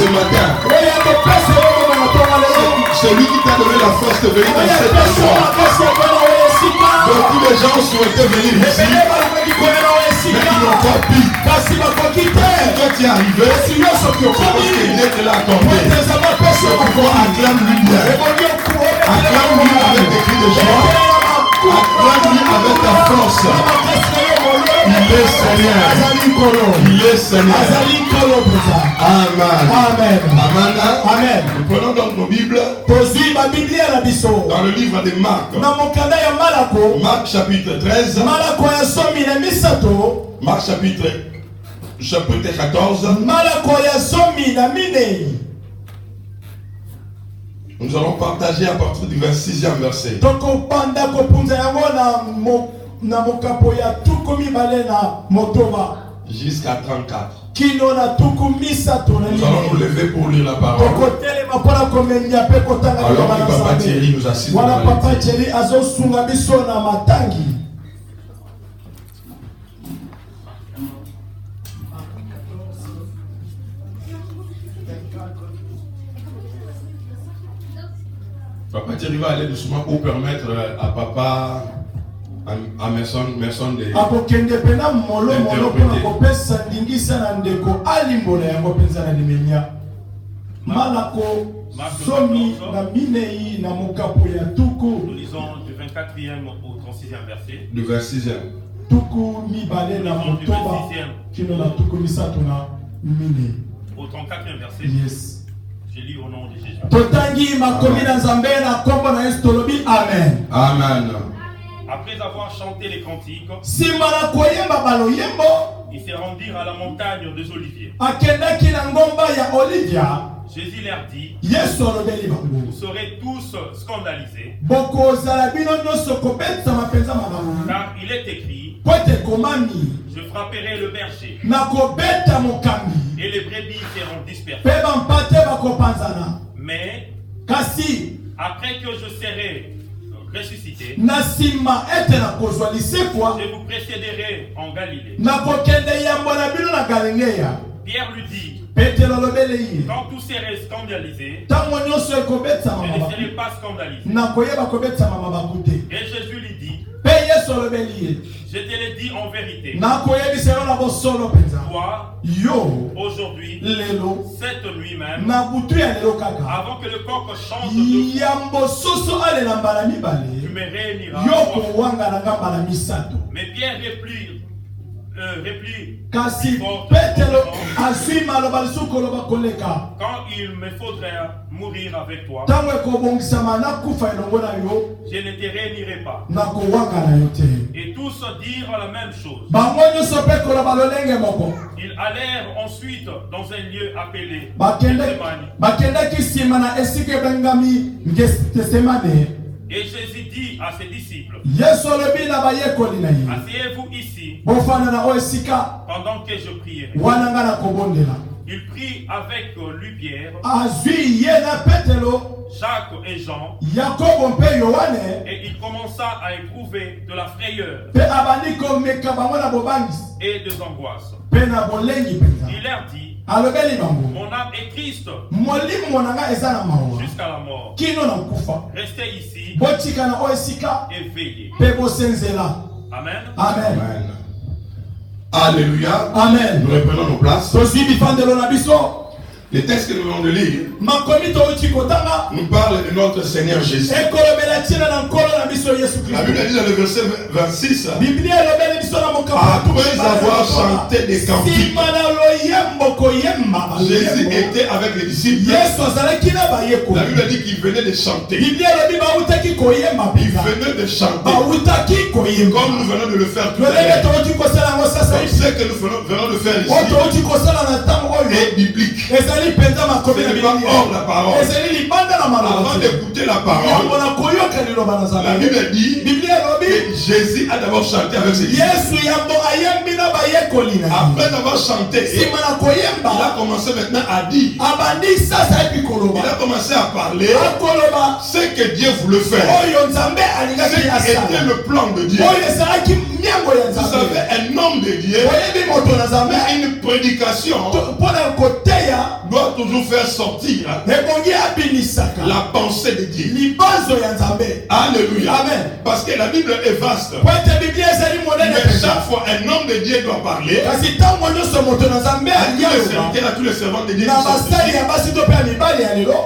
ce matin. C'est lui qui t'a donné la force de venir dans cet endroit. Beaucoup de gens souhaitaient venir ici, mais qui n'ont pas pu. Quand tu es arrivé, c'est parce que Dieu te l'a accordé. C'est pourquoi acclame-lui bien. Acclame-lui avec des cris de joie. Acclame-lui avec ta force. Il est Seigneur. Il est Seigneur. Amen. Amen. Amen. Amen. Nous prenons donc nos Bibles dans le livre de Marc. Marc chapitre 13. Marc chapitre 14. Nous allons partager à partir du 26e verset. Jusqu'à 34. Nous allons nous lever pour lire la parole. Alors que Papa Thierry nous assiste. Papa Thierry va aller doucement pour permettre à Papa à Merson de Nous lisons du 24e au 36e verset. Du 26e. Au 34e verset. Yes. Je lis au nom de Jésus. Amen. Amen. Après avoir chanté les cantiques, ils se rendirent à la montagne des Oliviers. Jésus leur dit, vous serez tous scandalisés, car il est écrit, je frapperai le berger, et les brebis seront dispersées. Mais après que je serai ressuscité, je vous précéderai en Galilée. Pierre lui dit, quand vous serez scandalisés, je ne serai pas scandalisé. Et Jésus lui dit, je te l'ai dit en vérité. Toi, aujourd'hui, cette nuit même, avant que le coq chante, tu me réuniras. Mais Pierre replie quand il me faudrait mourir avec toi, je ne te réunirai pas. Et tous dirent la même chose. Ils allèrent ensuite dans un lieu appelé Gethsémani. Et Jésus dit à ses disciples, asseyez-vous ici pendant que je prierai. Il prit avec lui Pierre, Jacques et Jean, et il commença à éprouver de la frayeur et des angoisses. Il leur dit, mon âme est triste jusqu'à la mort. Restez ici et veillez. Amen. Amen. Alléluia. Amen. Nous reprenons nos places. Le texte que nous venons de lire nous parle de notre Seigneur Jésus. La Bible dit dans le verset 26, après avoir chanté des cantiques, Jésus était avec les disciples. La Bible dit qu'il venait de chanter. Il venait de chanter. Comme nous venons de le faire tout à l'heure. Comme ce que nous venons de faire ici est biblique. Ce n'est pas hors la parole. Avant d'écouter la parole, la Bible dit que Jésus a d'abord chanté avec ses disciples. Après avoir chanté, il a commencé maintenant à dire. Il a commencé à parler ce que Dieu voulait faire. Ce qui était le plan de Dieu. Vous savez, un homme de Dieu, une prédication doit toujours faire sortir la pensée de Dieu. Alléluia. Amen. Parce que la Bible est vaste. Mais chaque fois un homme de Dieu doit parler, à tous les servants de Dieu,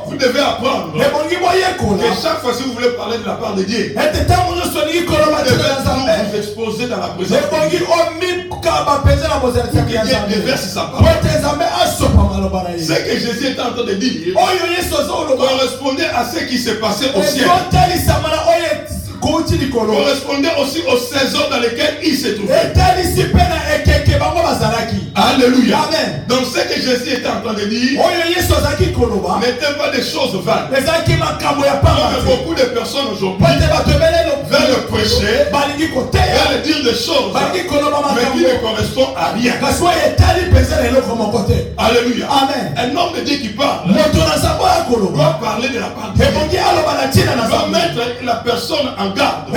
vous devez apprendre que chaque fois si vous voulez parler de la part de Dieu, vous devez vous exposer dans la présence de Dieu. Dieu déverse sa parole. Ce que Jésus est en train de dire correspondait à ce qui s'est passé au ciel. Correspondait aussi aux saisons dans lesquelles il se trouvait. Alléluia. Amen. Donc ce que Jésus était en train de dire n'était pas des choses vaines. Comme beaucoup de personnes aujourd'hui veulent le prêcher, veulent dire des choses mais qui ne correspondent à rien. Alléluia. Amen. Un homme de Dieu qui parle doit parler de la part de Dieu. Doit mettre la personne en garde.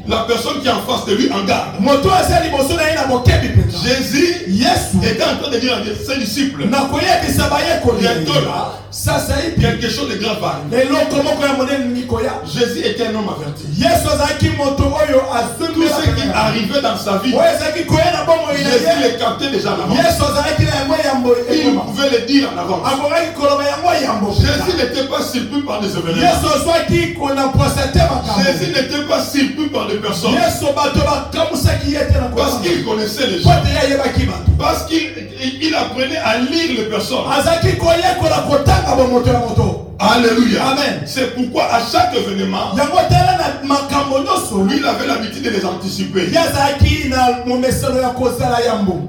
La personne qui est en face de lui en garde. Jésus était en train de dire à ses disciples, bientôt là, quelque chose de grave va arriver. Jésus était un homme averti. Tout ce qui arrivait dans sa vie, Jésus le captait déjà en avant. Il pouvait le dire en avant. Jésus n'était pas surpris par des événements. Jésus n'était pas surpris par des personnes. Parce qu'il connaissait les gens. Parce qu'il apprenait à lire les personnes. Alléluia. Amen. C'est pourquoi à chaque événement, lui il avait l'habitude de les anticiper.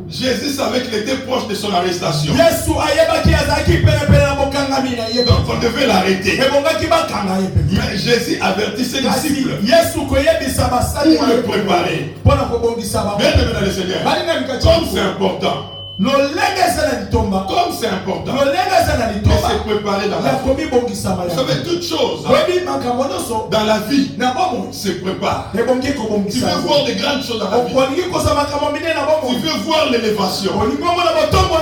Jésus savait qu'il était proche de son arrestation. Donc on devait l'arrêter. Mais Jésus avertit ses disciples pour le préparer. Bien aimé dans le Seigneur, comme c'est important. Comme c'est important de se préparer dans la vie. Vous savez, toute chose dans la vie se prépare. Tu veux voir de grandes choses dans la vie. Tu veux voir l'élévation.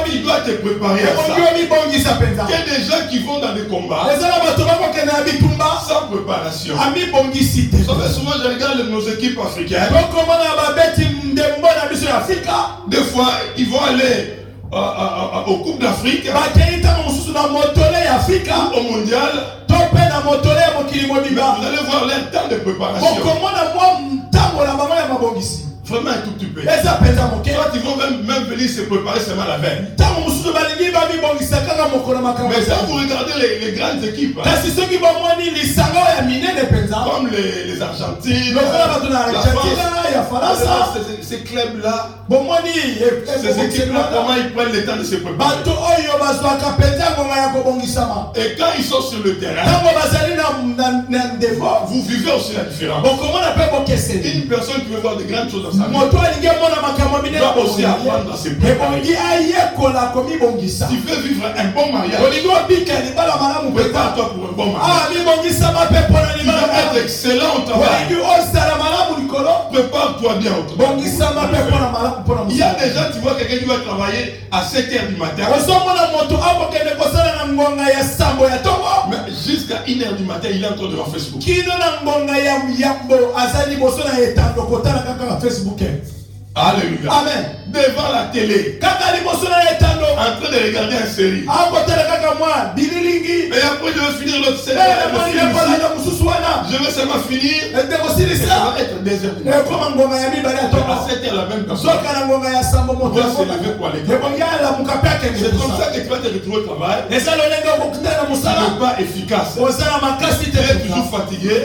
Tu dois te préparer à ça. Il y a des gens qui vont dans des combats sans préparation. Vous savez, souvent je regarde nos équipes africaines. Des fois, ils vont aller au Coupe d'Afrique, au Mondial. Vous allez voir leur temps de préparation. Vraiment un tout petit peu. Soit ils vont même venir se préparer seulement la veille. Mais quand vous regardez les grandes équipes, comme les Argentines, la France, ces clubs-là, ces équipes-là, comment ils prennent le temps de se préparer. Et quand ils sont sur le terrain, vous vivez aussi la différence. Une personne qui veut voir de grandes choses dans sa vie doit aussi apprendre à se préparer. Si tu veux vivre un bon mariage, prépare-toi pour un bon mariage. Si tu veux être excellent au travail, prépare-toi bien au travail. Il y a des gens, tu vois quelqu'un qui va travailler à 7h du matin, mais jusqu'à 1h du matin, il est encore devant Facebook. Alléluia. Amen. Devant la télé, en train de regarder une série. Et après, je vais finir l'autre série. Je vais seulement finir. Ça va être 2 heures du matin. À 7h, la même personne doit se lever pour aller travailler. C'est comme ça que tu vas te retrouver au travail. Tu n'es pas efficace. Tu es toujours fatigué.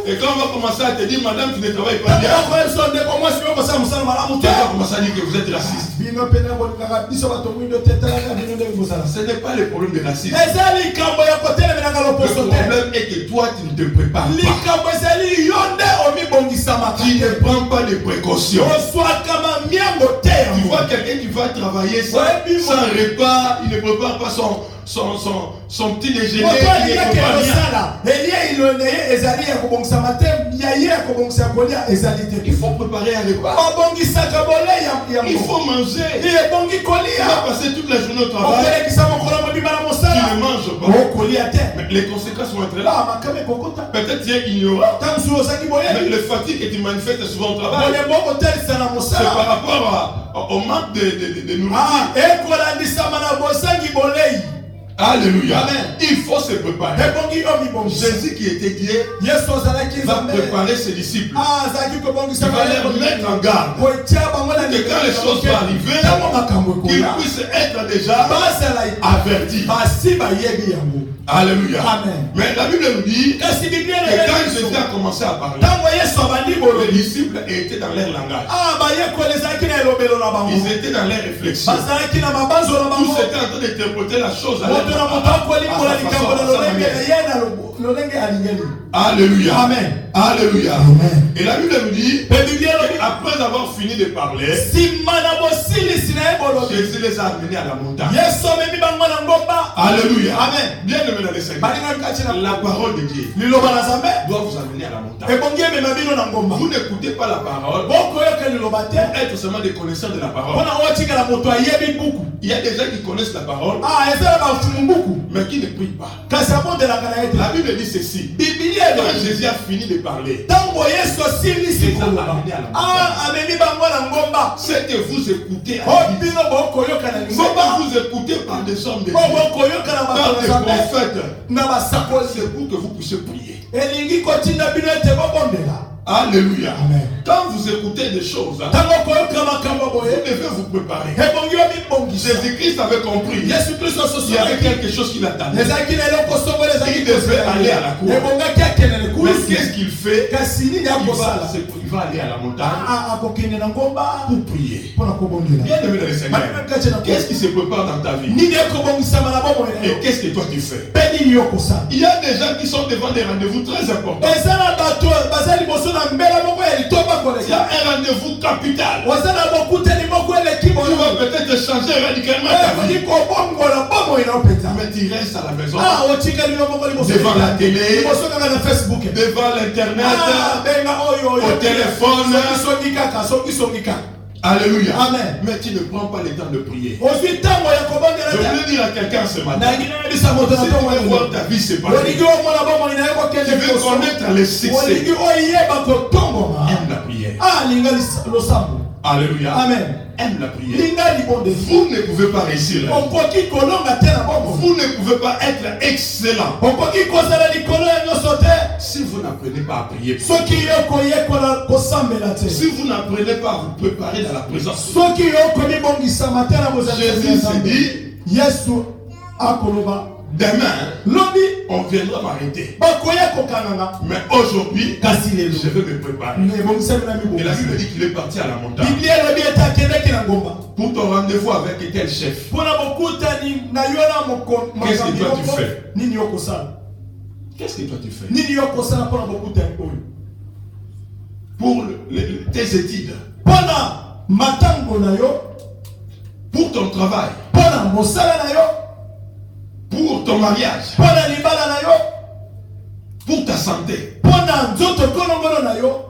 Et quand on va commencer à te dire, madame, tu ne travailles pas bien, tu vas commencer à dire que vous êtes raciste. Ce n'est pas le problème de racisme. Le problème est que toi, tu ne te prépares pas. Tu ne prends pas de précautions. Tu vois quelqu'un qui va travailler sans repas, il ne prépare pas son petit déjeuner. Il ne faut préparer un repas. Il faut manger. Il va passer toute la journée au travail. Tu ne manges pas. Mais les conséquences vont être là. Peut-être tu es ignorant. Mais le fatigue que tu manifestes souvent au travail, c'est par rapport au manque de nourriture. Alléluia. Amen. Il faut se préparer. Jésus qui était Dieu va préparer ses disciples. Il va les mettre en garde. Que quand les choses vont arriver, qu'ils puissent être déjà avertis. Alléluia. Amen. Mais la Bible nous dit que quand Jésus a commencé à parler, les disciples étaient dans leur langage. Ils étaient dans leur réflexion. Tous étaient en train d'interpréter la chose à leur Alléluia. Amen. Alléluia. Amen. Et la Bible nous dit qu'après avoir fini de parler, Jésus les a amenés à la montagne. Alléluia. Amen. Bien aimé dans les Seigneur, la parole de Dieu doit vous amener à la montagne. Vous n'écoutez pas la parole pour être seulement des connaisseurs de la parole. Il y a des gens qui connaissent la parole mais qui ne prient pas. La Bible dit ceci. Quand Jésus a fini de parler, c'est que vous écoutez à l'église. C'est que vous écoutez par des hommes de Dieu, par des prophètes. C'est pour que vous puissiez prier. Alléluia. Amen. Quand vous écoutez des choses, vous devez vous préparer. Jésus-Christ avait compris. Il y avait quelque chose qui l'attendait. Il devait aller à la cour. Mais qu'est-ce qu'il fait? Il va aller à la montagne pour prier. Bien aimé dans le Seigneur, qu'est-ce qui se prépare dans ta vie? Et qu'est-ce que toi tu fais? Il y a des gens qui sont devant des rendez-vous très importants. Il y a un rendez-vous capital. Tu vas peut-être changer radicalement ta vie. Mais tu restes à la maison, devant la télé, devant l'internet, au téléphone. Alléluia. Amen. Mais tu ne prends pas le temps de prier. Je voulais dire à quelqu'un ce matin, si tu veux voir ta vie se passer, tu veux connaître le succès, aime la prière. Alléluia. Amen. Aime la prière. Vous ne pouvez pas réussir. Vous ne pouvez pas être excellent si vous n'apprenez pas à prier. Si vous n'apprenez pas à vous préparer dans la présence. Jésus s'est dit, demain, on viendra m'arrêter. Mais aujourd'hui, je vais me préparer. Et la Bible dit qu'il est parti à la montagne. Pour ton rendez-vous avec tel chef. Qu'est-ce que toi tu fais? Qu'est-ce que toi tu fais? Pour tes études. Pour ton travail. Pour ton mariage. Pour ta santé.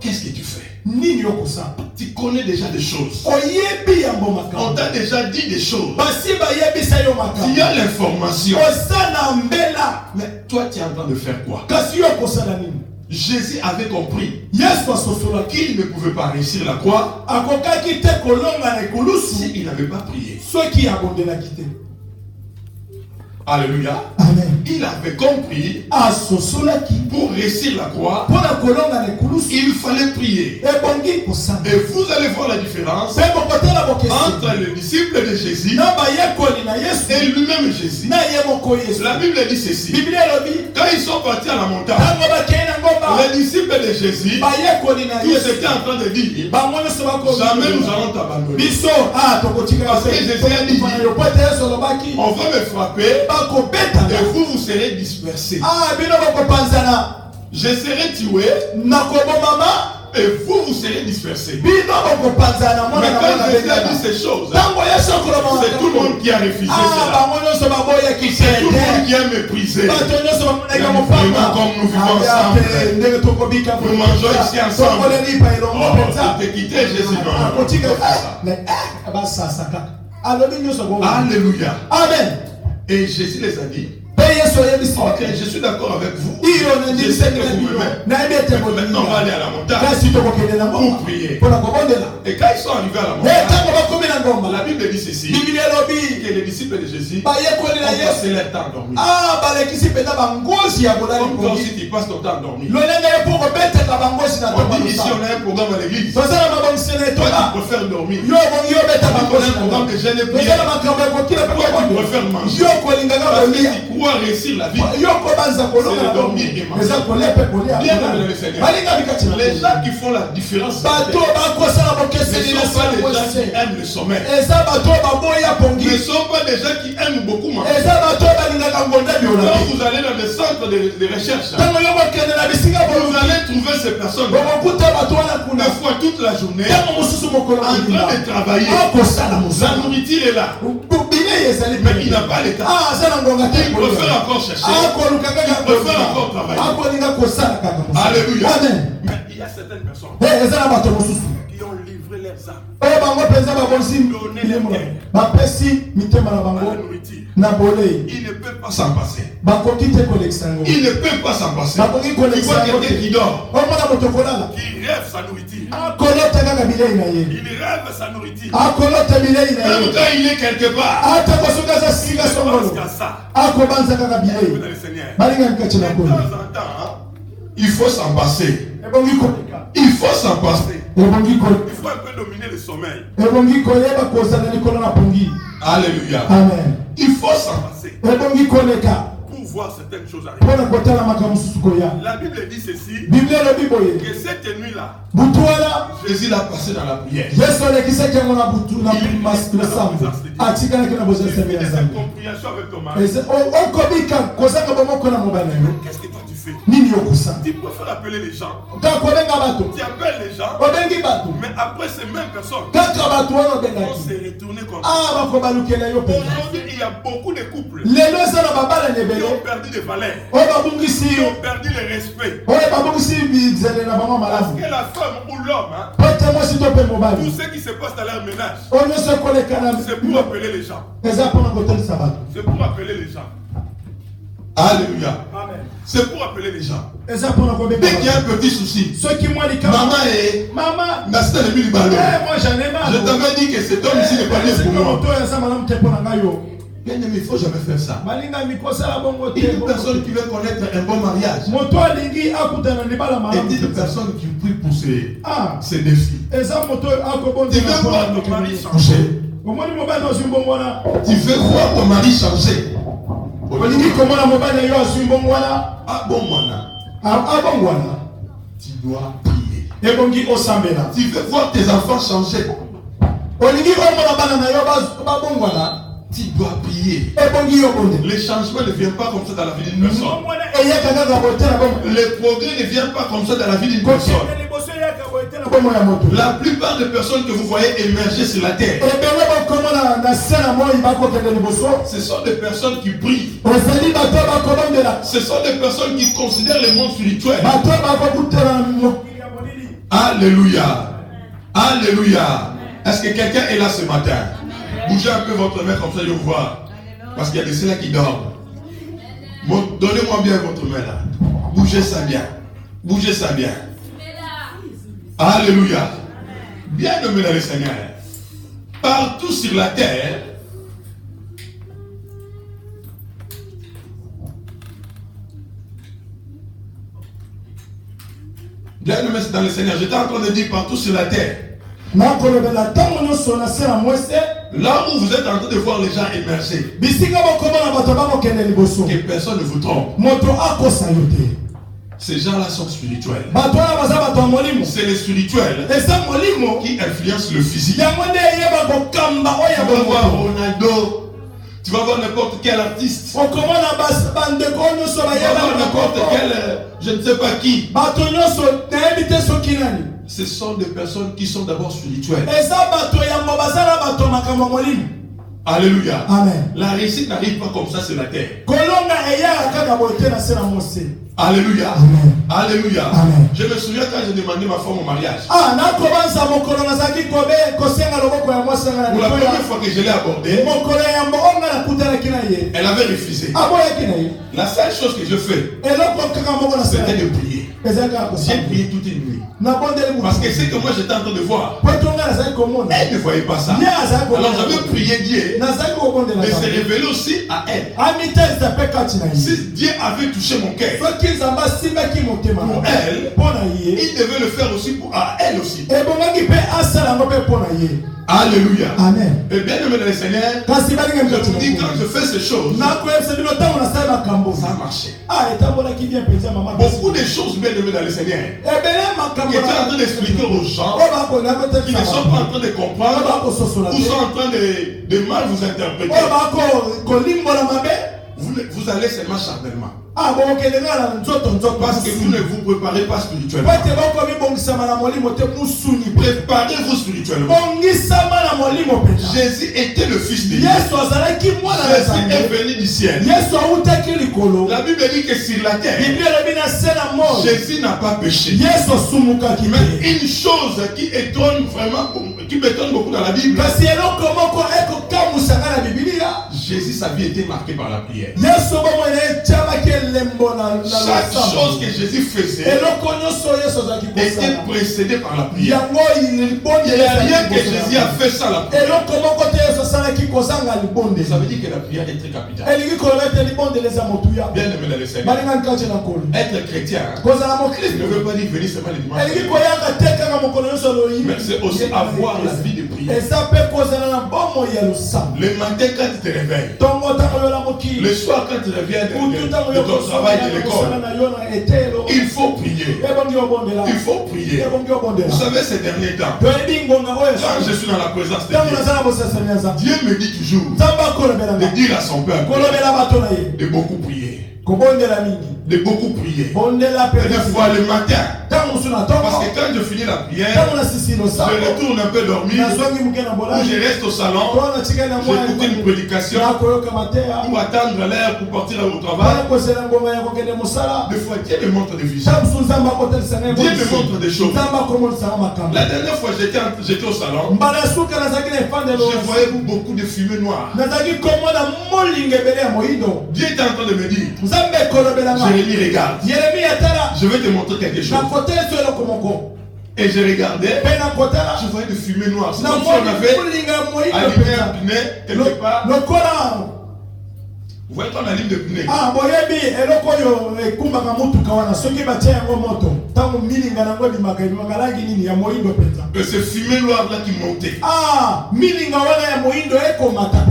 Qu'est-ce que tu fais? Tu connais déjà des choses. On t'a déjà dit des choses. Tu as l'information. Mais toi tu es en train de faire quoi? Jésus avait compris qu'il ne pouvait pas réussir la croix s'il n'avait pas prié. Alléluia. Amen. Il avait compris pour réussir la croix, il fallait prier. Et vous allez voir la différence entre le disciple de Jésus et lui-même Jésus. La Bible dit ceci. Quand ils sont partis à la montagne, les disciples de Jésus, tous étaient en train de dire, jamais nous allons t'abandonner. Parce que Jésus a dit, on va me frapper et vous serez dispersés. Je serai tué et vous serez dispersés. Mais quand Jésus a dit ces choses, c'est tout le monde qui a refusé cela. C'est tout le monde qui a méprisé. Vraiment comme nous vivons ensemble. Nous mangeons ici ensemble. Oh, tu t'es quitté Jésus. Alléluia. Amen. Et Jésus les a dit. Ok, je suis d'accord avec vous. Je sais que vous m'aimez. Maintenant, on va aller à la montagne pour prier. Et quand ils sont arrivés à la montagne, la Bible dit ceci, que les disciples de Jésus ont passé leur temps à dormir. Comme toi aussi tu passes ton temps à dormir. On dit ici on a un programme à l'église. Toi tu préfères dormir. On a un programme de jeûne et prière. Toi tu préfères manger. Parce que tu crois réussir la vie. C'est de dormir et manger. Bien aimé le Seigneur. Les gens qui font la différence, ce ne sont pas les gens qui aiment le sommeil. Ne sont pas des gens qui aiment beaucoup manger. Quand vous allez dans les centres de recherche, vous allez trouver ces personnes une fois toute la journée en train de travailler. La nourriture est là, mais il n'a pas l'état. Il préfère encore chercher. Il préfère encore travailler. Alléluia. Mais il y a certaines personnes qui ont livré leurs âmes. Il ne peut pas s'en passer. Il ne peut pas s'en passer. Tu vois quelqu'un qui dort, qui rêve sa nourriture. Il rêve sa nourriture. Même quand il est quelque part, il pense qu'à ça. De temps en temps, il faut s'en passer. Il faut s'en passer. Il faut un peu dominer le sommeil. Alléluia. Amen. Il faut s'en passer pour voir certaines choses arriver. La Bible dit ceci, que cette nuit-là, Jésus l'a passé dans la prière. Il fait des compriations avec ton mari. Qu'est-ce que toi tu fais? Tu préfères appeler les gens. Tu appelles les gens, mais après ces mêmes personnes vont se retourner contre toi. Aujourd'hui, il y a beaucoup de couples qui ont perdu des valeurs, qui ont perdu le respect. Parce que la femme ou l'homme, tout ce qui se passe dans leur ménage, c'est pour appeler les gens. C'est pour appeler les gens. Alléluia. C'est pour appeler les gens. Dès qu'il y a un petit souci, maman est. Maman, je t'avais dit que cet homme ici n'est pas né pour moi. Bien aimé, il ne faut jamais faire ça. Il y a une personne qui veut connaître un bon mariage. Et une personne qui prie pour ses défis. Tu veux voir ton mari changer. Tu veux voir ton mari changer. Tu dois prier. Tu veux voir tes enfants changer. Tu dois prier. Les changements ne viennent pas comme ça dans la vie d'une personne. Les progrès ne viennent pas comme ça dans la vie d'une personne. La plupart des personnes que vous voyez émerger sur la terre, ce sont des personnes qui prient. Ce sont des personnes qui considèrent le monde spirituel. Alléluia. Alléluia. Est-ce que quelqu'un est là ce matin? Bougez un peu votre main comme ça, je vous vois. Parce qu'il y a des ceux-là qui dorment. Donnez-moi bien votre main là. Bougez ça bien. Bougez ça bien. Alléluia. Bien nommé dans le Seigneur. Partout sur la terre, bien nommé dans le Seigneur. J'étais en train de dire partout sur la terre. Là où vous êtes en train de voir les gens émerger, que personne ne vous trompe. Ces gens-là sont spirituels. C'est les spirituels qui influencent le physique. Tu vas voir Ronaldo, tu vas voir n'importe quel artiste, tu vas voir n'importe quel, je ne sais pas qui. Ce sont des personnes qui sont d'abord spirituelles. Alléluia. Amen. La réussite n'arrive pas comme ça sur la terre. Alléluia. Amen. Alléluia. Amen. Je me souviens quand j'ai demandé ma femme au mariage. Pour la première fois que je l'ai abordée, elle avait refusé. La seule chose que je fais, c'était de prier. J'ai prié toute une nuit. Parce que c'est que moi j'étais en train de voir. Elle ne voyait pas ça. Alors j'avais prié Dieu de se révéler aussi à elle. Si Dieu avait touché mon cœur pour elle, il devait le faire aussi pour elle aussi. Alléluia. Amen. Et bien aimé dans le Seigneur, je vous dis, quand je fais ces choses, ça a marché. Beaucoup de choses bien aimées dans le Seigneur, qui étaient en train d'expliquer aux gens qui ne sont pas en train de comprendre ou sont en train de mal vous interpréter. Vous allez seulement charnellement. Parce que vous ne vous préparez pas spirituellement. Préparez-vous spirituellement. Jésus était le Fils de Dieu. Jésus est venu du ciel. La Bible dit que sur la terre, Jésus n'a pas péché. Mais une chose qui étonne vraiment, qui m'étonne beaucoup dans la Bible, Jésus, sa vie était marquée par la prière. Chaque chose que Jésus faisait était précédée par la prière. Il n'y a rien que Jésus a fait sans la prière. Ça veut dire que la prière est très capitale. Bien aimé dans le Seigneur, être chrétien ne veut pas dire venir seulement le dimanche, mais c'est aussi avoir la vie de prière. Le matin quand tu te réveilles, le soir quand tu reviens de ton travail, de l'école, il faut prier. Il faut prier. Vous savez, ces derniers temps, quand je suis dans la présence de Dieu, Dieu me dit toujours de dire à son peuple de beaucoup prier. De beaucoup prier. Et des fois le matin. Parce que quand je finis la prière, je retourne un peu dormir, ou je reste au salon, j'écoute une prédication, ou attendre l'heure pour partir au travail. Des fois, Dieu me montre des visions. Dieu me montre des choses. La dernière fois, j'étais au salon, je voyais beaucoup de fumée noire. Dieu était en train de me dire, Jérémie, regarde, je vais te montrer quelque chose. Et je regardais, je voyais de fumée noire. C'est comme si on avait allumé un pneu quelque part. Vous voyez qu'on allume le pneu. Et c'est fumée noire là qui montait.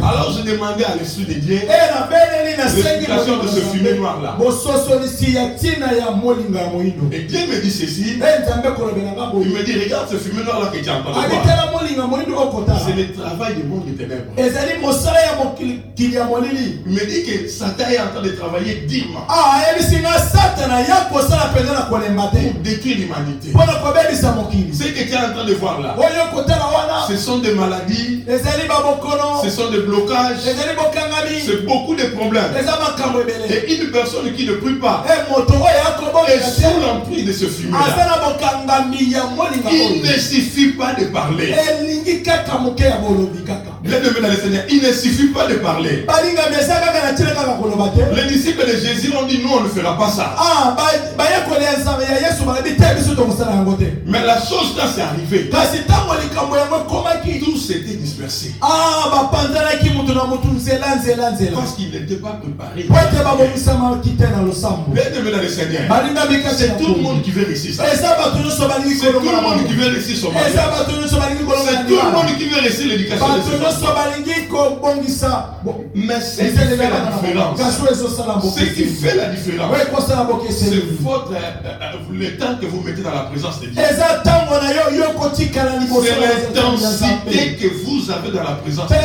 Alors je demandais à l'Esprit de Dieu l'explication de ce fumée noir là. Et Dieu me dit ceci. Il me dit, regarde ce fumée noir là que tu as entendu voir. C'est le travail du monde des ténèbres. Il me dit que Satan est en train de travailler dignement pour détruire l'humanité. Ce que tu es en train de voir là, ce sont des maladies, ce sont des blocages, c'est beaucoup de problèmes. Et une personne qui ne prie pas est sous l'emprise de ce fumée là. Il ne suffit pas de parler. Il ne suffit pas de parler. Les disciples de Jésus ont dit, nous on ne fera pas ça. Mais la chose quand c'est arrivé, tout s'était dispersé. Parce qu'ils n'étaient pas préparés. Bien aimé dans le Seigneur, c'est tout le monde qui veut réussir ça. C'est tout le monde qui veut réussir son mariage. C'est tout le monde qui veut réussir l'éducation de ses enfants. Mais ce qui fait la différence, c'est votre le temps que vous mettez dans la présence de Dieu. C'est l'intensité que vous avez dans la présence de Dieu.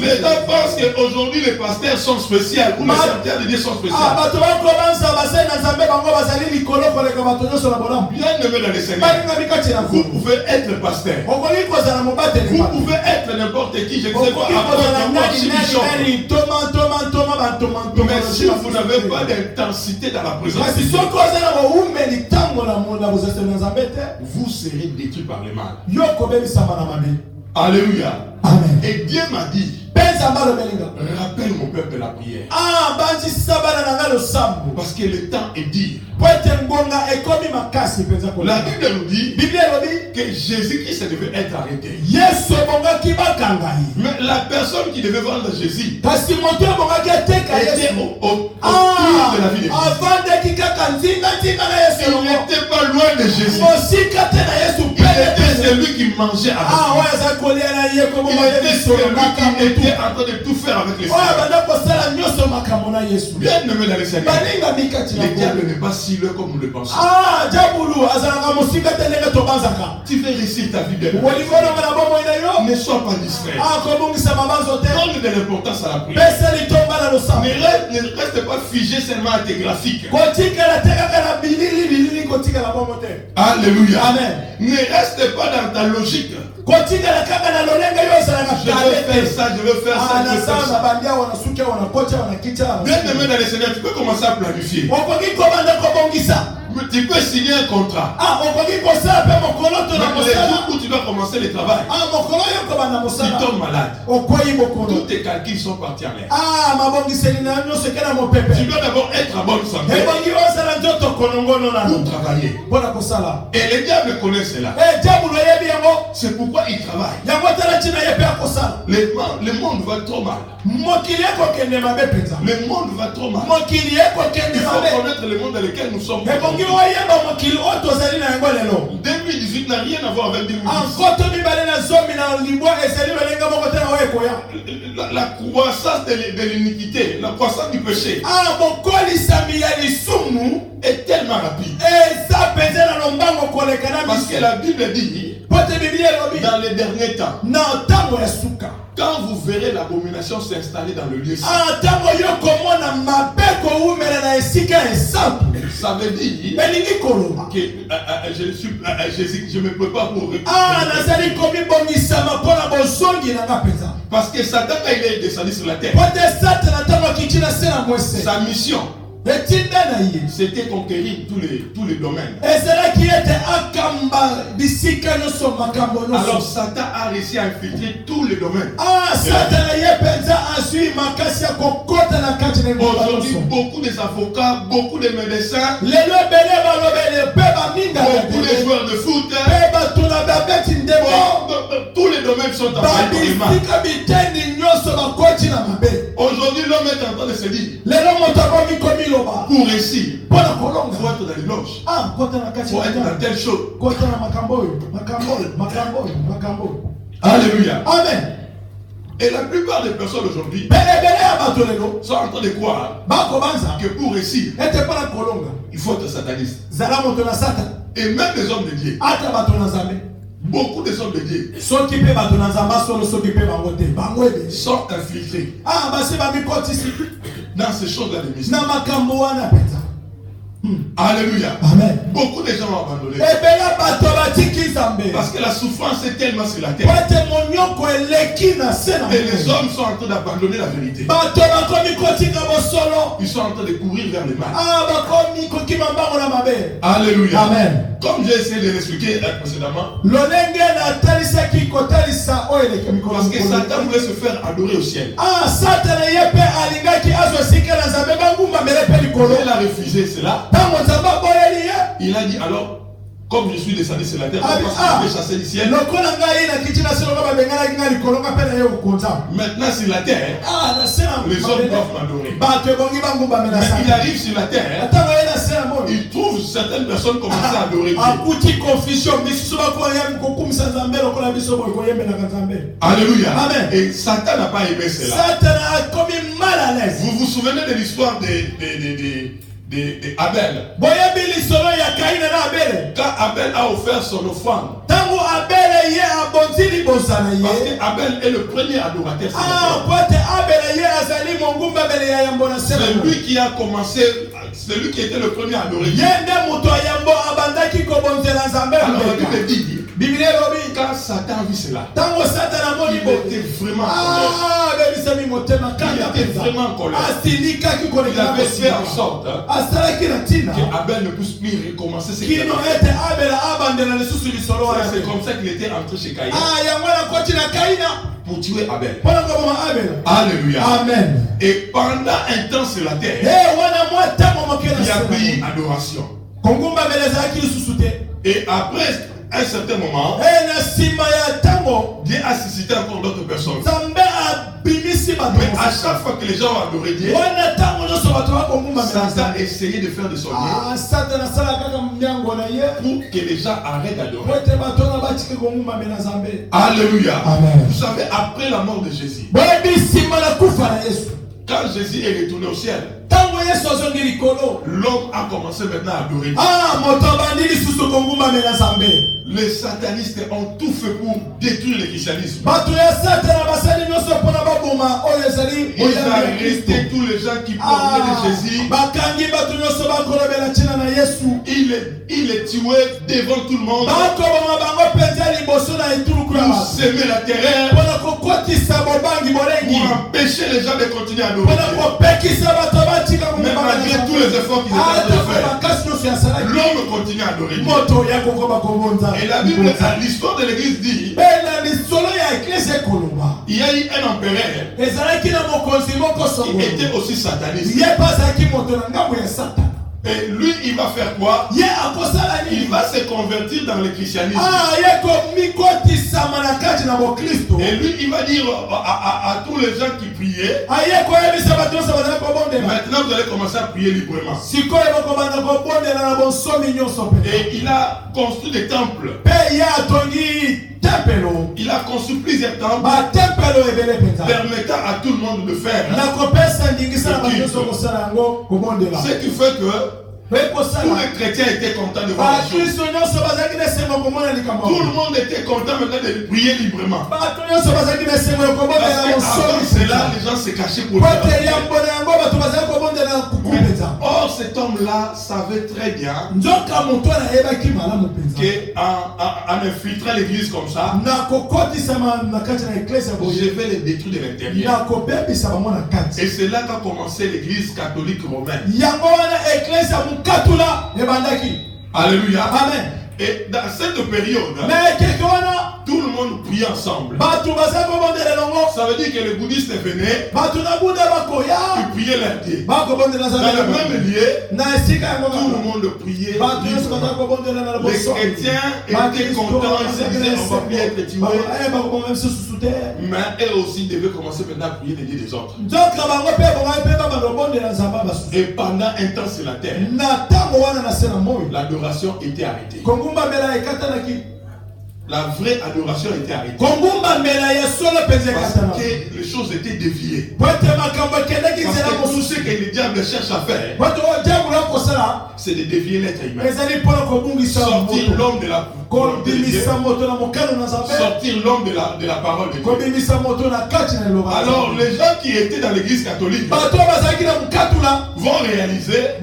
L'État pense qu'aujourd'hui les pasteurs sont spéciaux ou les serviteurs de Dieu sont spéciaux. Bien aimé dans les Seigneur, vous pouvez être pasteur. Vous pouvez être n'importe qui, je ne sais pas. Mais si vous n'avez pas d'intensité dans la présence de Dieu, vous serez détruit par le mal. Alléluia. Amen. Et Dieu m'a dit, rappelle mon peuple la prière. Parce que le temps est dur. La Bible nous dit que Jésus-Christ devait être arrêté. Mais la personne qui devait vendre Jésus était autour de la vie de Jésus. Il n'était pas loin de Jésus. Il était celui qui mangeait avec lui. Il était celui qui était en train de tout faire avec les Seigneurs. Bien aimé dans les Seigneurs, le diable n'est pas si loin comme nous le pensons. Tu veux réussir ta vie bien. Ne sois pas distrait. Donne de l'importance à la prière. Ne reste pas figé seulement à tes graphiques. Alléluia. Amen. Ne reste pas dans ta logique. Je veux faire ça, je veux faire ça, je veux faire ça. Bien aimé dans les Seigneurs, tu peux commencer à planifier. Tu peux signer un contrat. Mais les jours où tu dois commencer le travail, tu tombes malade. Tous tes calculs sont partis en l'air. Tu dois d'abord être en bonne santé pour travailler. Et le diable connaît cela. C'est pourquoi il travaille. Le monde va trop mal. Le monde va trop mal. Il faut connaître le monde dans lequel nous sommes. 2018 n'a rien à voir avec 2018. La croissance de l'iniquité, la croissance du péché est tellement rapide. Parce que la Bible dit dans les derniers temps, quand vous verrez l'abomination s'installer dans le lieu saint, ça veut dire que je ne me prépare pour parce que Satan, quand il est descendu sur la terre, sa mission, c'était conquérir tous les domaines. Alors Satan a réussi à infiltrer tous les domaines. Aujourd'hui, beaucoup des avocats, beaucoup de médecins, beaucoup de joueurs de foot, tous les domaines sont envahis par le mal. Aujourd'hui, l'homme est en train de se dire, pour réussir, il faut être dans les loges, il faut être dans telle chose. Alléluia. Amen. Et la plupart des personnes aujourd'hui sont en train de croire que pour réussir, il faut être sataniste. Et même les hommes de Dieu, beaucoup des hommes de Dieu sont infiltrés dans ces choses-là de mystique. Alléluia. Amen. Beaucoup de gens ont abandonné. Parce que la souffrance est tellement sur la terre. Et les hommes sont en train d'abandonner la vérité. Ils sont en train de courir vers le mal. Alléluia. Amen. Comme j'ai essayé de l'expliquer précédemment. Parce que Satan voulait se faire adorer au ciel. Il a refusé cela. Il a dit alors, comme je suis descendu sur la terre, parce que je vais chasser du ciel. Maintenant sur la terre, les hommes doivent m'adorer. Mais il arrive sur la terre, il trouve certaines personnes commencent à adorer Dieu. Alléluia. Amen. Et Satan n'a pas aimé cela. Vous vous souvenez de l'histoire Abel. Quand Abel a offert son offrande, Parce qu'Abel est le premier adorateur. C'est lui qui a commencé, c'est lui qui était le premier à adorer. Alors la Bible dit, quand Satan a vu cela, il était vraiment en colère. Il avait fait en sorte qu'Abel ne puisse plus recommencer ses crimes. C'est comme ça qu'il était entré chez Caïn pour tuer Abel. Alléluia. Amen. Et pendant un temps sur la terre, il y a eu adoration. Et après un certain moment, Dieu a suscité encore d'autres personnes. Mais à chaque fois que les gens ont adoré Dieu, Satan a essayé de faire de son mieux pour que les gens arrêtent d'adorer. Alléluia. Amen. Vous savez, après la mort de Jésus, quand Jésus est retourné au ciel, l'homme a commencé maintenant à adorer Dieu. Les satanistes ont tout fait pour détruire le christianisme. Ils ont arrêté tous les gens qui parlaient de Jésus. Il les tuait devant tout le monde. Pour semer la terreur. Pour empêcher les gens de continuer à adorer Dieu. Mais malgré tous les efforts qu'ils étaient en train de faire, l'homme continue à adorer Dieu. Et la Bible, l'histoire de l'église dit, il y a eu un empereur qui était aussi sataniste. Et lui, il va faire quoi? Il va se convertir dans le christianisme. Et lui, il va dire à tous les gens qui priaient, maintenant vous allez commencer à prier librement. Et il a construit des temples. Il a construit plusieurs temples permettant à tout le monde de faire. Ce qui fait que tous les chrétiens étaient contents de voir la chose. Tout le monde était content maintenant de prier librement. Parce qu'avant cela, les gens se cachaient pour faire. Or, cet homme-là savait très bien qu'en infiltrant l'église comme ça, je vais les détruire de l'intérieur. Et c'est là qu'a commencé l'église catholique romaine. Alléluia. Amen. Et dans cette période, tout le monde priait ensemble. Ça veut dire que les bouddhistes venaient, ils priaient leur Dieu. Dans le même lieu, tout le monde priait. Les chrétiens étaient contents, ils se disaient on va plus être tués. Mais eux aussi devaient commencer maintenant à prier les dieux des autres. Et pendant un temps sur la terre, l'adoration était arrêtée. La vraie adoration était arrêtée. Parce que les choses étaient déviées. Parce que tout ce que le diable cherche à faire, c'est de dévier l'être humain. Sortir l'homme de la sortir l'homme de la parole de Dieu. Alors les gens qui étaient dans l'église catholique vont réaliser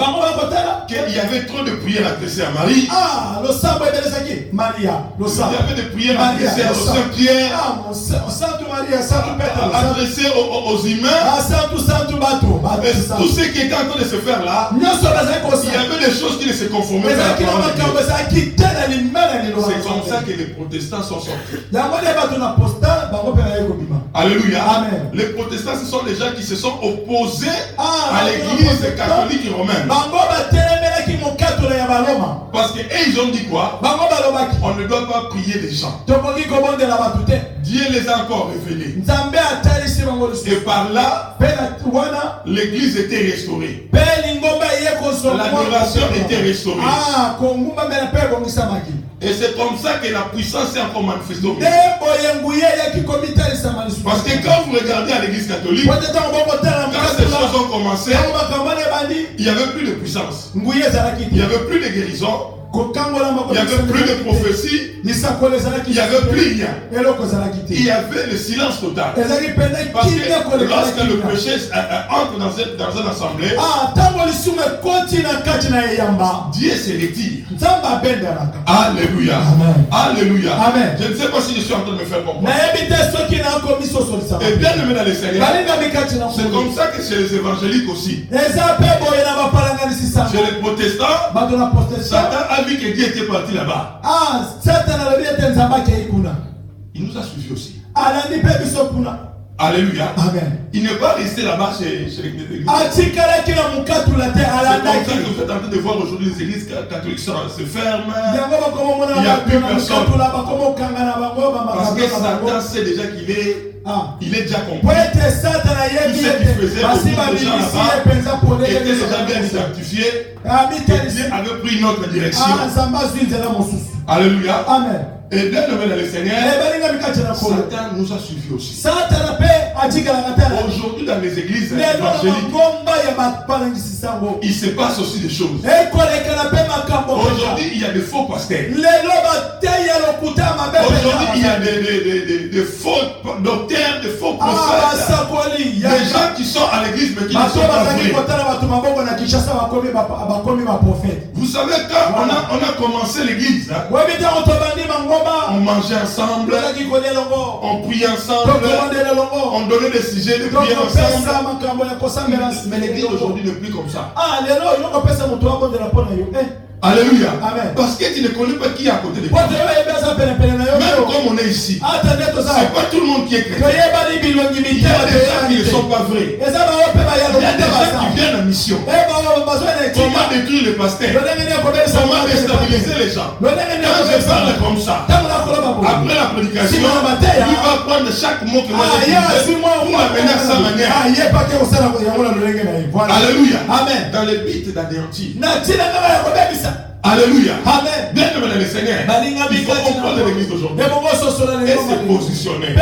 qu'il y avait trop de prières adressées à Marie. Il y avait des prières adressées au Saint-Pierre, adressées aux humains. Et tout ce qui était en train de se faire là, il y avait des choses qui ne se conformaient pas à la parole de Dieu. C'est comme ça que les protestants sont sortis. Alléluia. Amen. Les protestants, ce sont les gens qui se sont opposés à l'église catholique romaine. Parce qu'ils ont dit quoi? On ne doit pas prier des gens. Dieu les a encore révélés. Et par là, l'église était restaurée. L'adoration était restaurée. Et c'est comme ça que la puissance est encore manifestée. Parce que quand vous regardez à l'église catholique, quand ces choses ont commencé, il n'y avait plus de puissance. Il n'y avait plus de guérison. Il n'y avait plus de prophétie. Il n'y avait plus rien. Il y avait le silence total. Parce que lorsque le péché entre dans une assemblée, Dieu se retire. Alléluia. Alléluia. Je ne sais pas si je suis en train de me faire comprendre. Et bien aimé dans les Seigneurs, c'est comme ça que chez les évangéliques aussi. Chez les protestants, Satan a vu que Dieu était parti là-bas. Il nous a suivis aussi. Alléluia. Amen. Il n'est pas resté là-bas chez l'église. C'est comme ça que vous êtes en train de voir aujourd'hui les églises catholiques se ferment. Il n'y a plus personne. Parce que Satan sait déjà qu'il est. Il est déjà compris. Tout ce qu'il faisait pour les gens là-bas était déjà bien identifié. Et Dieu avait pris notre direction. Alléluia. Amen. Et bien le le Seigneur, Satan nous a suivis aussi. Aujourd'hui dans les églises évangéliques, il se passe aussi des choses. Aujourd'hui il y a des faux pasteurs. Aujourd'hui il y a des faux docteurs, des faux prophètes. Des gens qui sont à l'église mais qui ne sont pas vrais. Vous savez quand on a commencé l'église, on mangeait ensemble, on priait ensemble, on donnait des sujets de prier ensemble. Mais l'église aujourd'hui n'est plus comme ça. Alléluia. Amen. Parce que tu ne connais pas qui est à côté de toi. Même comme on est ici, c'est pas tout le monde qui est chrétien. Il y a des gens qui ne sont pas vrais. Il y a des gens qui viennent en mission. Comment détruire les pasteurs? Comment déstabiliser les gens? Quand je parle comme ça, après la prédication, lui va prendre chaque mot que moi j'ai dit pour l'amener à sa manière. Alléluia. Amen. Dans le but d'anéantir. Alléluia. Amen. Bien aimé le Seigneur, il faut comprendre l'église d'aujourd'hui et se positionner.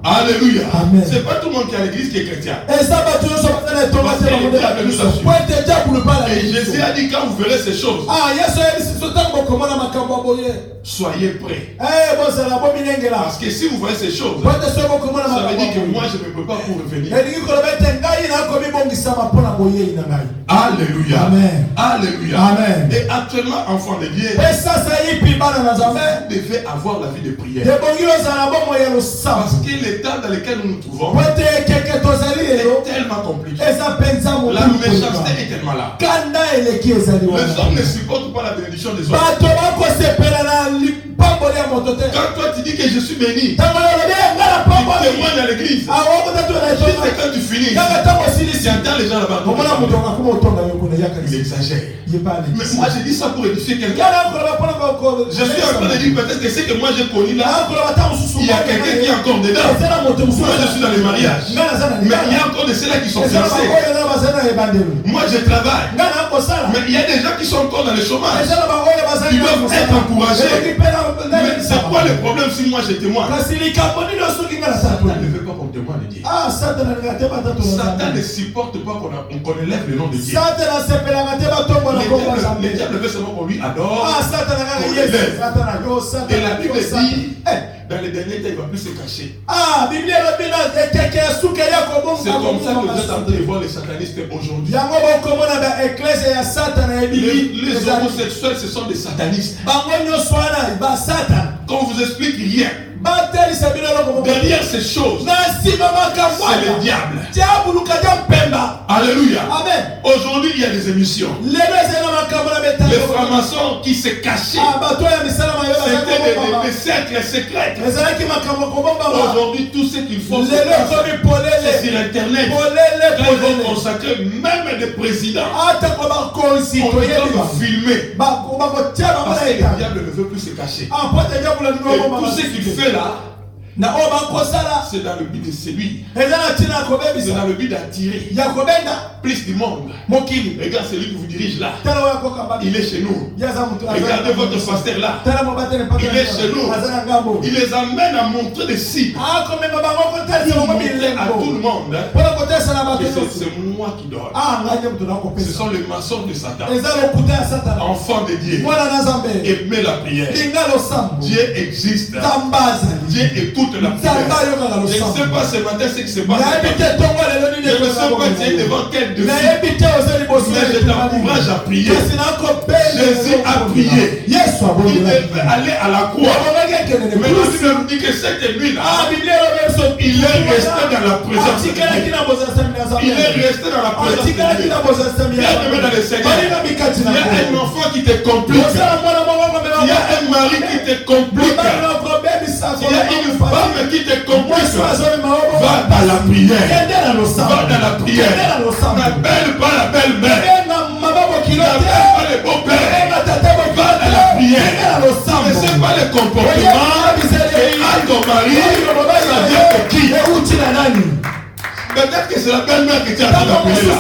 Alléluia. C'est pas tout le monde qui est à l'église qui est chrétien. Et Jésus a dit quand vous verrez ces choses, soyez prêts. Parce que si vous voyez ces choses, ça veut dire que moi je ne peux pas pour revenir. Alléluia. Amen. Alléluia. Amen. Et actuellement, enfant de Dieu, vous devez avoir la vie de prière. Parce que l'état dans lequel nous nous trouvons est tellement compliqué. La méchanceté est tellement là. Les hommes ne supportent pas la bénédiction des autres. Quand toi tu dis que je suis béni, tu témoignes à l'église. Juste quand tu finis, tu entends les gens là-bas. Il exagère. Mais moi je dis ça pour édifier quelqu'un. Je suis en train de dire peut-être que c'est que moi j'ai connu là, il y a quelqu'un qui est encore dedans. Moi je suis dans les mariages. Mais il y a encore de ceux-là qui sont fiancés. Moi je travaille. Mais il y a des gens qui sont encore dans le chômage. Ils doivent être encouragés. Mais c'est quoi le problème si moi je témoigne? Satan ne veut pas qu'on témoigne de Dieu. Satan ne supporte pas qu'on élève le nom de Dieu. Le diable veut seulement qu'on lui adore. Qu'on élève. Et la Bible dit, dans les derniers temps, il ne va plus se cacher. C'est comme ça que vous êtes en train de voir les satanistes aujourd'hui. Les homosexuels, ce sont des satanistes. Quand on vous explique rien, derrière ces choses, c'est le diable. Alléluia. Aujourd'hui, il y a des émissions. Les francs-maçons qui se cachaient. C'était des cercles secrets. Aujourd'hui, tout ce qu'ils font, c'est sur Internet. Quand ils vont consacrer même des présidents, on doit filmer. Parce que le diable ne veut plus se cacher. Et tout ce qu'il fait là, C'est dans le but de séduire. C'est dans le but d'attirer plus du monde. Regarde celui qui vous dirige là. Il est chez nous. Regardez votre pasteur là. Il est chez nous. Il les amène à montrer des signes. Pour montrer à tout le monde que c'est moi qui donne. Ce sont les maçons de Satan. Enfants de Dieu. Aimez la prière. Dieu existe. Dieu écoute la prière. Je ne sais pas ce matin ce qui se passe. Je ne sais pas si tu es devant quel défi. Mais je t'encourage à prier. Jésus a prié. Il devait aller à la croix. Mais la Bible nous dit que cette nuit-là, il est resté dans la présence de Dieu. Il est resté dans la présence de Dieu. Viens dans le Seigneur. Il y a un enfant qui te complique. Il y a un mari qui te complique. Il y a une femme qui te complique. Va dans la prière. Va dans la prière. N'appelle pas la belle-mère. N'appelle pas le beau-père. Va dans la prière. Ne sais pas le comportement et à ton mari, ça vient de qui? Peut-être que c'est la belle-mère qui t'a en train d'appeler là.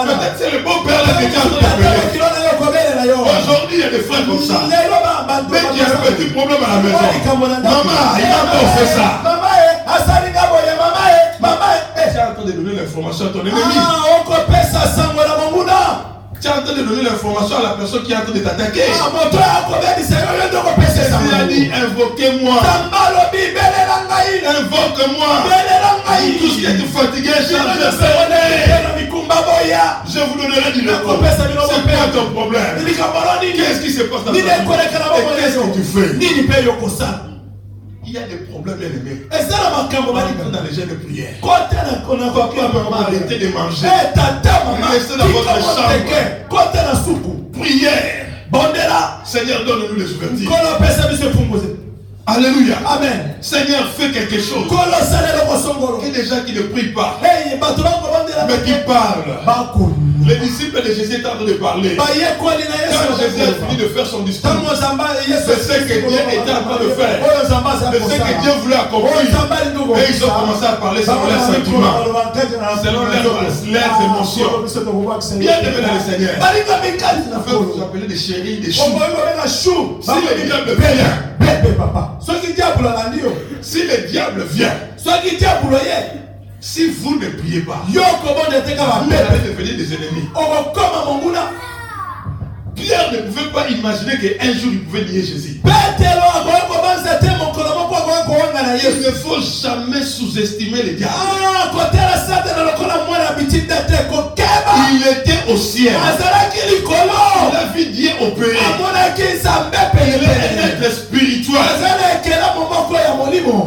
Peut-être que c'est le beau-père là qui t'a en train d'appeler. Aujourd'hui, il y a des frères comme ça. Dès qu'il y a un petit problème à la maison, maman, il a encore fait ça. Tu es en train de donner l'information à ton ennemi. Tu es en train de donner l'information à la personne qui est en train de t'attaquer. Il a dit invoquez-moi. Invoque-moi. Tout ce qui est fatigué, je vous donnerai du repos. C'est quoi ton problème? Qu'est-ce qui se passe dans ta vie? Et qu'est-ce que tu fais? Il y a des problèmes, bien aimés. Dans les jeunes de prière. Arrêtez de manger. Restez dans votre chambre. Prière. Seigneur, donne-nous les ouvertures. Alléluia. Amen. Seigneur, fais quelque chose. Il y a des gens qui ne prient pas, mais qui parlent. Les disciples de Jésus étaient en train de parler. Quand Jésus a fini de faire son discours, c'est ce que Dieu était en train de faire. C'est ce que Dieu voulait accomplir. Et ils ont commencé à parler selon leurs sentiments, selon leurs émotions. Bien aimé dans le Seigneur. Vous pouvez vous appeler des chéris, des choux. Si le diable vient, si le diable vient, si vous ne priez pas, vous allez devenir des ennemis. Pierre ne pouvait pas imaginer qu'un jour il pouvait nier Jésus. Il ne faut jamais sous-estimer les diables. Il était au ciel. Il a vu Dieu opérer. Il est un être spirituel.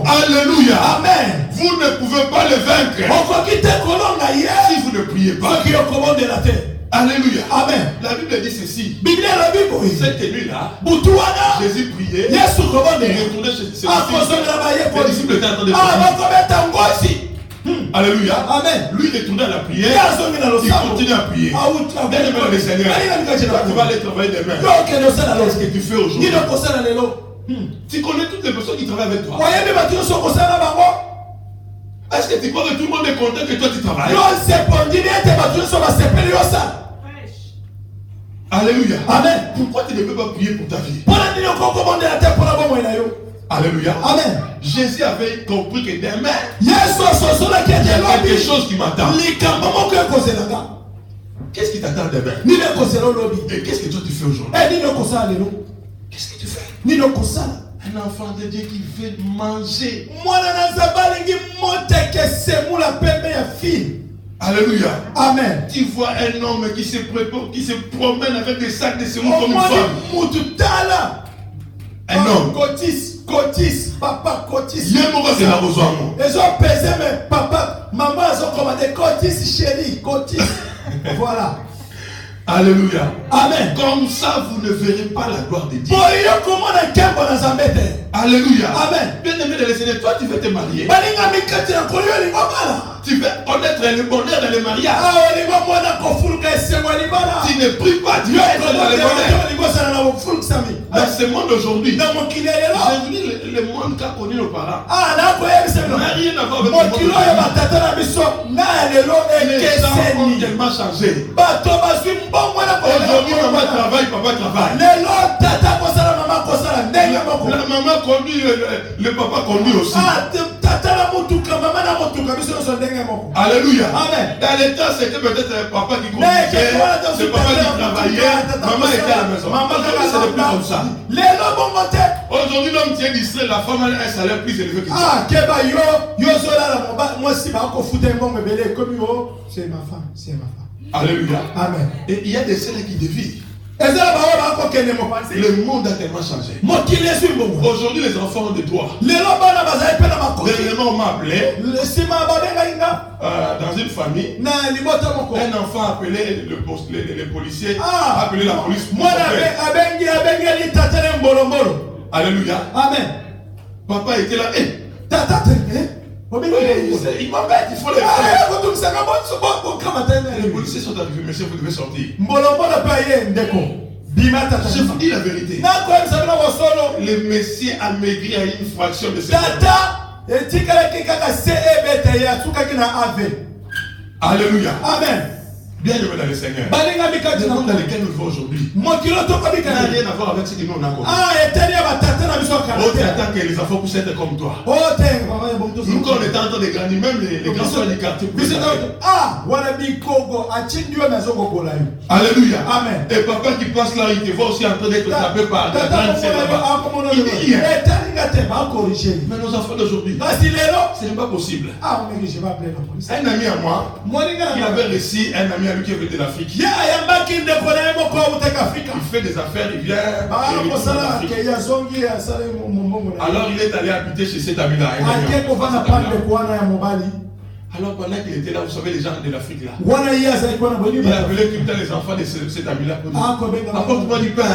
Alléluia. Amen. Vous ne pouvez pas le vaincre si vous ne priez pas. Alléluia. Amen. La Bible dit ceci. Cette nuit-là, Jésus priait. Il retournait chez ses disciples. Les disciples étaient en train de prier. Alléluia. Amen. Lui, il est tourné à la prière. Il continue à prier. Bien-aimé dans le Seigneur, tu vas aller travailler demain. Qu'est-ce que tu fais aujourd'hui? Tu connais toutes les personnes qui travaillent avec toi. Est-ce que tu crois que tout le monde est content que toi tu travailles? Alléluia. Amen. Pourquoi tu ne peux pas prier pour ta vie? Alléluia. Amen. Jésus avait compris que demain, il y a quelque chose qui m'attend. Qu'est-ce qui t'attend demain? Et qu'est-ce que toi tu fais aujourd'hui? Qu'est-ce que tu fais? Un enfant de Dieu qui veut manger. Alléluia. Amen. Tu vois un homme qui se prépare, qui se promène avec des sacs de semoule comme une femme. Un homme. Cotis, papa, cotis. Il y a un moment c'est la besoin. Ils ont pesé, mais papa, maman, ils ont commandé cotis, chérie, cotis. Voilà. Alléluia. Amen. Comme ça, vous ne verrez pas la gloire de Dieu. Alléluia. Amen. Bien aimé de le Seigneur, toi tu veux te marier. Tu veux connaître le bonheur dans le mariage. Tu ne pries pas, tu veux être dans le bonheur. Dans ce monde aujourd'hui, j'ai vu le monde qu'a connu nos parents. N'a rien à voir avec le monde. Les gens ont tellement changé. Aujourd'hui, maman travaille, papa travaille. La maman conduit, le papa conduit aussi. Alléluia. Amen. Dans les temps, c'était peut-être papa qui conduisait, c'est papa qui travaillait, maman était à la maison. Aujourd'hui, ce n'est plus comme ça. Aujourd'hui, l'homme tient distrait, la femme a un salaire plus élevé que ça. C'est ma femme, c'est ma femme. Alléluia. Amen. Et il y a des scènes qui dévient. Le monde a tellement changé. Aujourd'hui, les enfants ont des droits. Dernièrement, on m'a appelé dans une famille. Un enfant a appelé les policiers, a appelé la police. Alléluia. Amen. Papa était là. Il m'embête, il faut les faire. Les policiers sont arrivés, monsieur, vous devez sortir. Je vous dis la vérité. Le Messie a maigri à une fraction de seconde. Alléluia. Amen. Bien aimé dans le Seigneur. Le monde dans lequel nous vivons aujourd'hui n'a rien à voir avec ce que nous on a connu. Oh, tu attends que les enfants puissent être comme toi. Nous, quand on était en train de grandir, même les garçons du quartier. Alléluia. Amen. Et papa qui passe là, il te voit aussi en train d'être tapé par la grande sœur là-bas. Il dit rien. Mais nos enfants d'aujourd'hui, ce n'est pas possible. Un ami à moi, il avait réussi, un ami à lui qui est venu de l'Afrique. Il fait des affaires, il vient. Alors il est allé habiter chez cet ami-là. Alors pendant qu'il était là, vous savez les gens de l'Afrique là. Il a appelé tout le temps les enfants de cet ami-là pour dire apporte-moi du pain.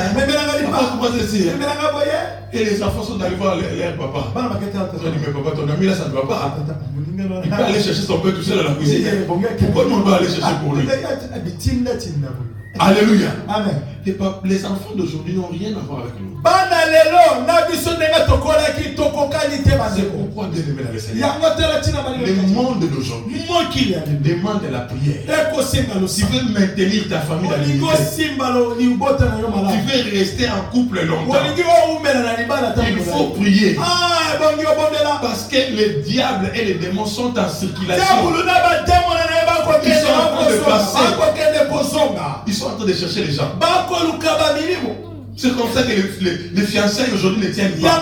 Apporte-moi ceci. Et les enfants sont allés voir leur papa. Ils ont dit mais papa, ton ami là ça ne va pas. Il peut aller chercher son père tout seul à la cuisine. Pourquoi nous on va aller chercher pour lui? Alléluia. Amen. Les enfants d'aujourd'hui n'ont rien à voir avec nous. C'est pourquoi bien aimé dans le Seigneur. Le monde d'aujourd'hui demande la prière. Tu veux maintenir ta famille dans l'unité. Tu veux rester en couple longtemps. Il faut prier. Parce que le diable et les démons sont en circulation. Ils sont en train de passer. Ils sont en train de chercher les gens. C'est comme ça que les fiançailles aujourd'hui ne tiennent pas.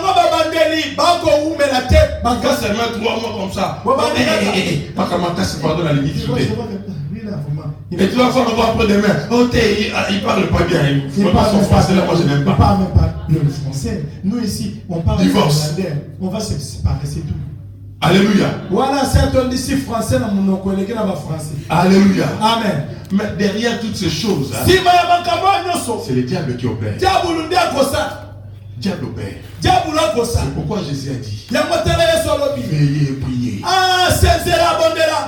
Quand seulement 3 mois comme ça. Pardon la limite. Et tu vas voir après-demain. Oh, il parle pas bien. Il parle son français là, moi je n'aime pas. Il parle même pas le français. Nous ici, on parle divorce. On va se séparer, c'est tout. Alléluia. Voilà, c'est un ici français dans mon collègue là français. Alléluia. Amen. Mais derrière toutes ces choses, c'est le diable qui opère. Diable opère. C'est pourquoi Jésus a dit veillez et priez.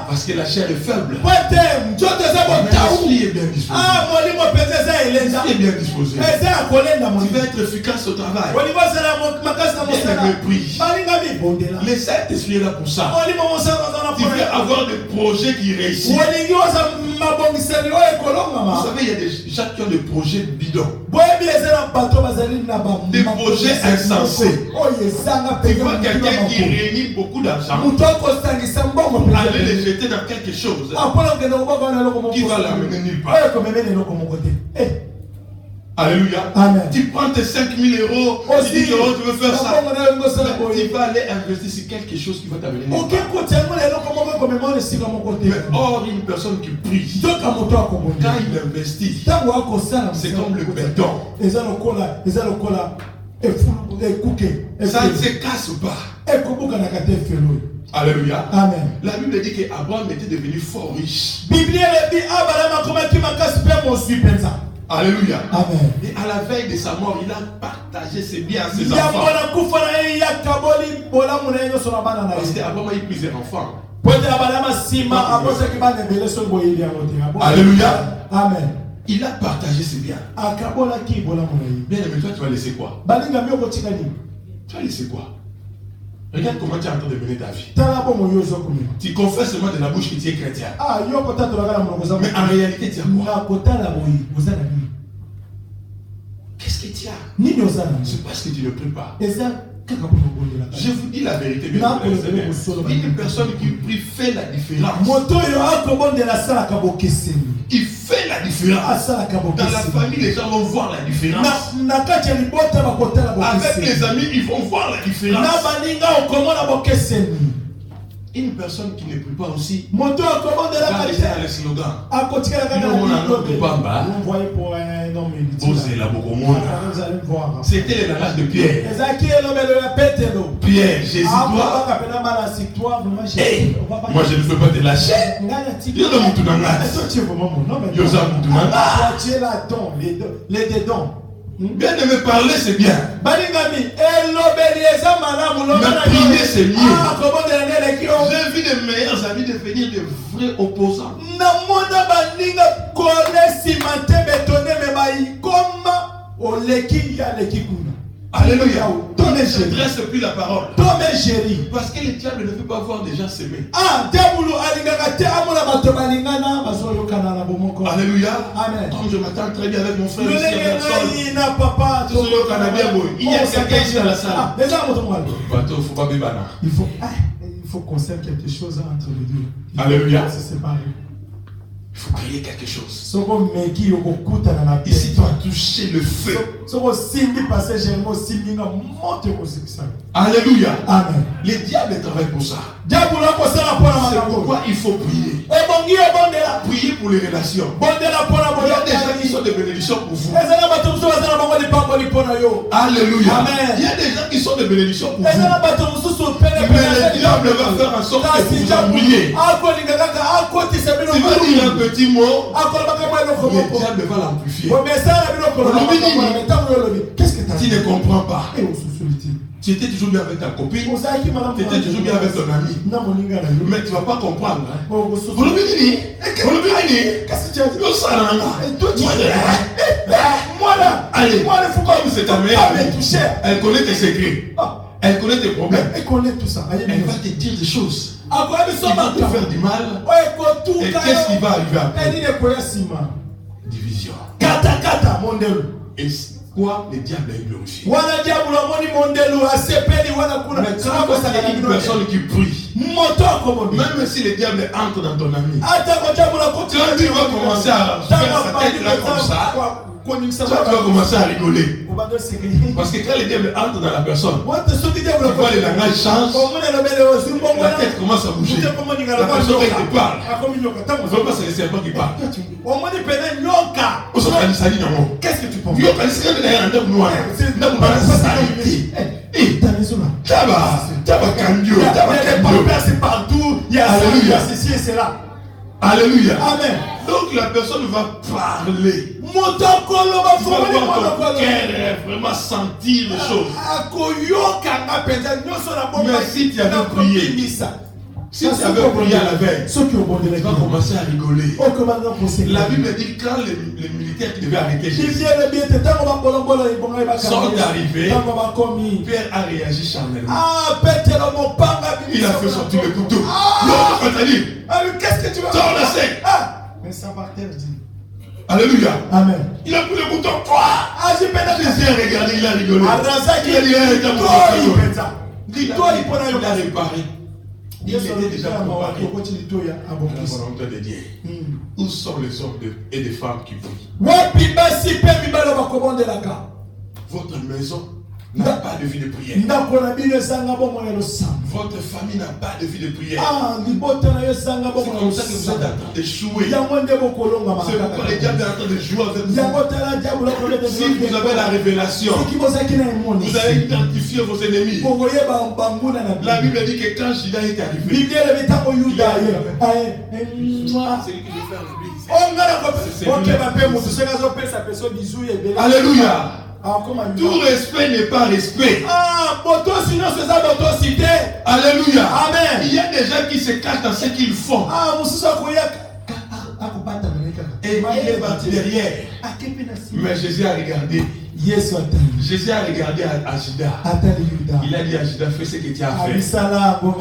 Parce que la chair est faible. Mais l'esprit est bien disposé. L'esprit est bien disposé. Tu vas être efficace au travail. Le Saint-Esprit est là pour ça. Tu veux avoir des projets qui réussissent. Vous savez, il y a des gens qui ont des projets bidons. Des projets insensés. Tu vois quelqu'un qui réunit beaucoup d'argent. Aller les jeter dans quelque chose qui va l'amener nulle part. Alléluia. Amen. Tu prends tes 5 000 euros, tu dis que tu veux faire ça. Tu vas aller investir sur quelque chose qui va t'amener nulle part. Mais or, une personne qui prie, quand il investit, c'est comme le béton. Ça ne se casse pas. Alléluia. Amen. La Bible dit qu'Abraham était devenu fort riche. Alléluia. Amen. Et à la veille de sa mort, il a partagé ses biens à ses enfants. Parce qu'Abraham a eu plusieurs enfants. Alléluia. Amen. Il a partagé ses biens. Bien aimé, toi, tu vas laisser quoi? Tu vas laisser quoi? Regarde comment tu es en train de mener ta vie. Tu confesses seulement de la bouche que tu es chrétien. Mais en réalité, tu as quoi? Qu'est-ce que tu as? C'est parce que tu ne pries pas. Je vous dis la vérité, bien une personne qui prie fait la différence. Il fait la différence. Dans la famille, les gens vont voir la différence. Avec les amis, ils vont voir la différence. Une personne qui ne prie pas aussi va rester dans le slogan. C'était le langage de Pierre. Pierre, Jésus doit. Moi je ne peux pas te lâcher. Bien de me parler, c'est bien. Mais prier, c'est mieux. J'ai vu de meilleurs amis devenir de vrais opposants. Alléluia. Ne se dresse plus la parole. Parce que le diable ne veut pas voir des gens s'aimer. Alléluia. Amen. Comme je m'attends très bien avec mon frère ici, il y a quelqu'un ici dans la salle. Il faut qu'on sème quelque chose entre les deux. Alléluia. Se séparer. Il faut créer quelque chose. Ici, tu as touché le feu. Alléluia. Amen. Le diable travaille pour ça. C'est pourquoi il faut prier. Priez pour les relations. Il y a des gens qui sont de bénédictions pour vous. Alléluia. Amen. Il y a des gens qui sont de bénédictions pour vous. Mais le diable va faire en sorte que vous vous embrouillez. Tu vas dire un petit mot, le diable va l'amplifier. Qu'est-ce que tu ne comprends pas? Tu étais toujours bien avec ta copine, tu étais toujours bien avec ton ami. Mais tu ne vas pas comprendre. Qu'est-ce que tu as dit? Allez, comme c'est ta meilleure amie, elle connaît tes secrets, elle connaît tes problèmes, elle connaît tout ça. Elle va te dire des choses. Il va te faire du mal. Et qu'est-ce qui va arriver après? Division. Et quoi le diable est glorifié? Une personne qui prie, même si le diable entre dans ton ami, quand tu vas commencer à faire sa tête là comme ça, tu vas commencer à rigoler. Parce que quand le diable entre dans la personne, tu vois le langage change, la tête commence à bouger. La personne qui te parle, ne veut pas se laisser pas qui parle. Qu'est-ce que tu penses? Alléluia. Amen. Donc la personne va parler. Ton cœur vraiment sentir les choses. Mais si tu avais prié, si tu avais prié à la veille, tu vas commencer à rigoler. La Bible dit que quand les militaires qui devaient arrêter Jésus sont arrivés, Pierre a réagi charnellement. Il a fait sortir le couteau. Qu'est-ce que tu vas faire? Mais ça par terre dit. Alléluia. Amen. Il a pris le couteau. Jésus a regardé, il a rigolé. Il a réparé. Il était déjà préparé. La volonté de Dieu. Où sont les hommes et les femmes qui prient? Votre maison n'a pas de vie de prière. Votre famille n'a pas de vie de prière. C'est comme ça que vous êtes en train d'échouer. C'est pourquoi le diable est en train de jouer avec vous. Si vous avez la révélation, vous allez identifier vos ennemis. La Bible dit que quand Judas est arrivé, c'est lui qui veut faire l'église. Alléluia. Tout respect n'est pas respect. Alléluia. Amen. Il y a des gens qui se cachent dans ce qu'ils font. Et il est parti derrière. Mais Jésus a regardé. Jésus a regardé à Judas. Il a dit à Judas, fais ce que tu as fait. Oh,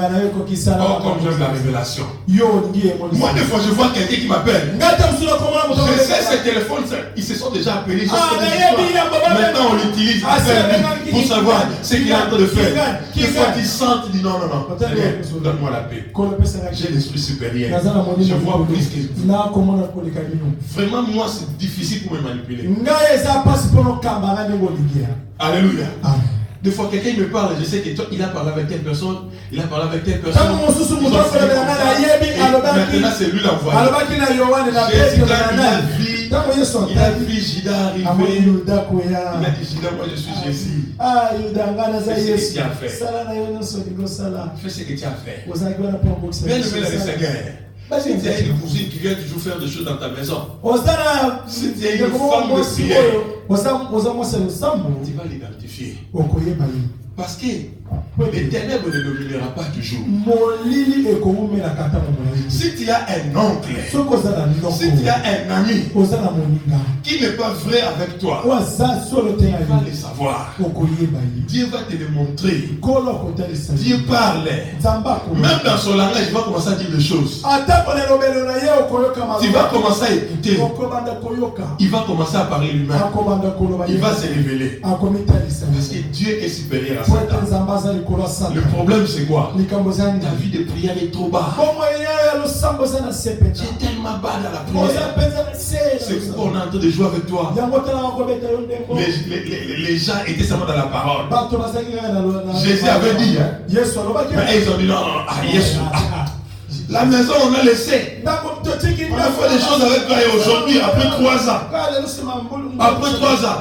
comme j'aime la révélation. Moi, des fois, je vois quelqu'un qui m'appelle. Je sais, ces téléphones, ils se sont déjà appelés. Maintenant, on l'utilise pour savoir ce qu'il est en train de faire. Des fois, tu sens, tu dis non, non, non. Donne-moi la paix. J'ai l'esprit supérieur. Je vois plus que vous. Vraiment, moi, c'est difficile pour me manipuler. Alléluia. Amen. Des fois, quelqu'un me parle, je sais qu'il a parlé avec telle personne, il a parlé avec telle personne. Maintenant, c'est lui l'envoyé. Il a vu Judas arriver. Il a dit, Judas, moi je suis Jésus. Fais ce que tu as fait. Fais ce que tu as fait. Bien levé le Seigneur. Si tu as une cousine qui vient toujours faire des choses dans ta maison, si tu as une femme de prière, tu vas l'identifier. Parce que les ténèbres ne dominera pas toujours. Si tu as un oncle, si tu as un ami qui n'est pas vrai avec toi, tu vas le savoir. Dieu va te le montrer. Dieu parle. Même dans son langage, il va commencer à dire des choses. Tu vas commencer à écouter. Il va commencer à parler lui-même. Il va se révéler. Parce que Dieu est supérieur à Satan. Le problème c'est quoi? Ta vie de prière est trop bas. Tu es tellement bas dans la prière. C'est pourquoi on est en train de jouer avec toi. Les gens étaient seulement dans la parole. Jésus avait dit, mais ils ont dit non, Jésus. La maison, on a laissé. On a fait des choses avec toi et aujourd'hui, après 3 ans. Après 3 ans.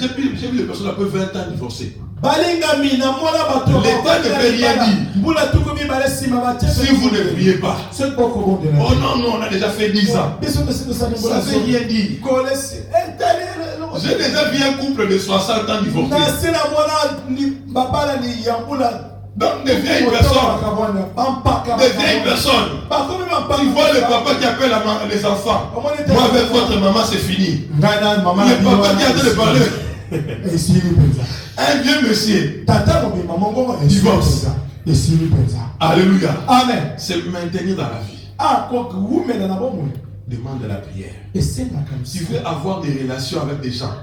J'ai vu les personnes après 20 ans divorcées. L'État ne peut rien dire. Si vous ne priez pas. Oh non, non, on a déjà fait 10 ans. Ça ne veut rien dire. J'ai déjà vu un couple de 60 ans divorcés. Donc des vieilles personnes. Des vieilles personnes. Tu vois le papa qui appelle les enfants. Moi avec votre maman c'est fini. Le papa qui a de parler. Un vieux monsieur. Divorce. Alléluia. Amen. C'est maintenir dans la vie. Demande de la prière. Tu veux avoir des relations avec des gens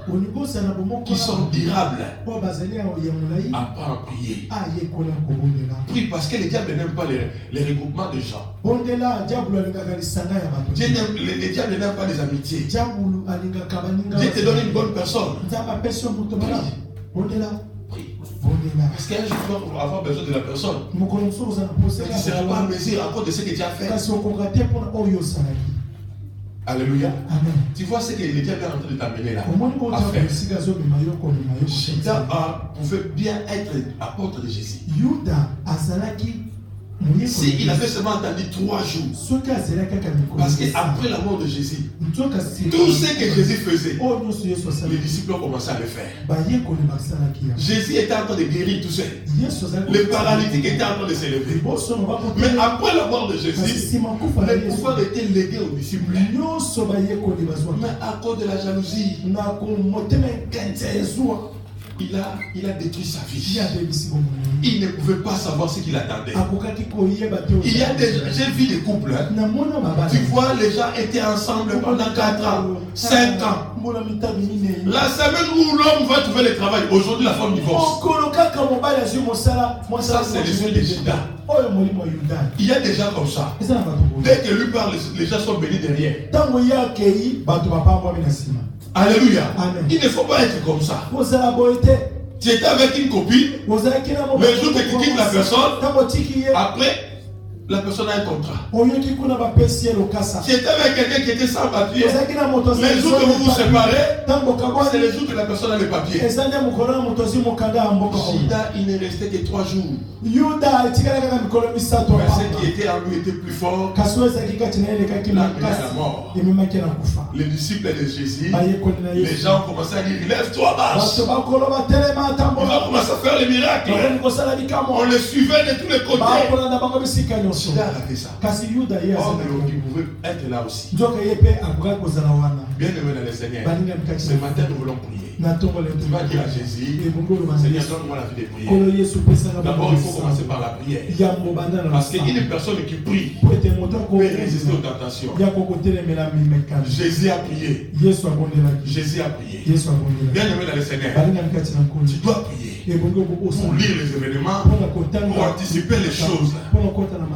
qui sont durables. Apprends à prier. Prie parce que le diable n'aime pas les regroupements de gens. Le diable n'aime pas les amitiés. Dieu te donne une bonne personne. Prie. Parce qu'un jour, tu vas avoir besoin de la personne. Tu ne seras pas en mesure à cause de ce que tu as fait. Alléluia. Amen. Tu vois ce que le diable est en train de t'amener là à faire. Judas pouvait bien être apôtre de Jésus. Si il avait seulement attendu 3 jours. Parce qu'après la mort de Jésus, tout ce que Jésus faisait, les disciples ont commencé à le faire. Jésus était en train de guérir tout seul. Les paralytiques étaient en train de s'élever. Mais après la mort de Jésus, le pouvoir était légué aux disciples. Mais à cause de la jalousie, il a détruit sa vie. Il ne pouvait pas savoir ce qu'il attendait. Il y a j'ai vu des couples. Tu vois, les gens étaient ensemble pendant 4 ans, 5 ans. La semaine où l'homme va trouver le travail, aujourd'hui la femme divorce. Ça, c'est l'esprit de Judas. Il y a des gens comme ça. Dès que lui parle, les gens sont bénis derrière. Alléluia. Amen. Il ne faut pas être comme ça. Tu étais avec une copine, le jour que tu quittes la personne, après, la personne a un contrat. Tu étais avec quelqu'un qui était sans papier. Le jour que vous vous séparez, c'est le jour que la personne a les papiers. Judas, il ne restait que 3 jours. Mais ce qui était en lui était plus fort. La mort. Les disciples de Jésus, les gens ont commencé à dire, lève-toi, marche. Il va commencer à faire les miracles. On le suivait de tous les côtés. Judas a fait ça. Oh, mais il pouvait être là aussi. Bien aimé dans le Seigneur, ce matin nous voulons prier. Tu vas dire à Jésus, Seigneur, donne-moi la vie de prière. D'abord, il faut commencer par la prière. Parce qu'une personne qui prie peut résister aux tentations. Jésus a prié. Jésus a prié. Bien aimé dans le Seigneur, tu dois prier pour lire les événements, pour anticiper les choses.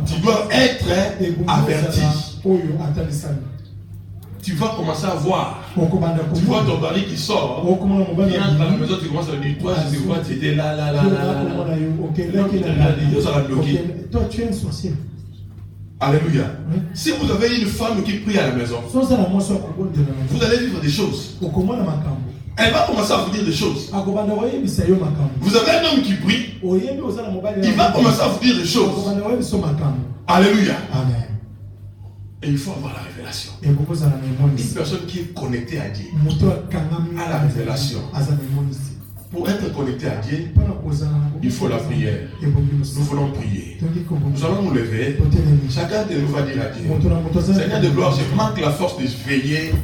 Tu dois être averti. Tu vas commencer à voir. Tu vois ton mari qui sort. Il entre dans la maison, tu commences à lui dire, toi, je vois, tu étais là. Toi, tu es un sorcier. Alléluia. Si vous avez une femme qui prie à la maison, vous allez vivre des choses. Elle va commencer à vous dire des choses. Vous avez un homme qui prie, il va commencer à vous dire des choses. Alléluia. Amen. Et il faut avoir la révélation. Une personne qui est connectée à Dieu a la révélation. Pour être connecté à Dieu, il faut la prière. Nous voulons prier. Nous allons nous lever. Chacun de nous va dire à Dieu, Seigneur de gloire, je manque la force de veiller,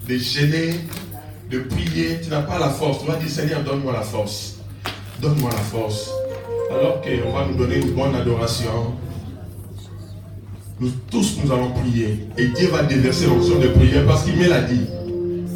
de gêner, de prier. Tu n'as pas la force. Tu vas dire, Seigneur, donne-moi la force. Donne-moi la force. Alors qu'on va nous donner une bonne adoration, nous tous nous allons prier. Et Dieu va déverser l'onction de prière parce qu'il me l'a dit.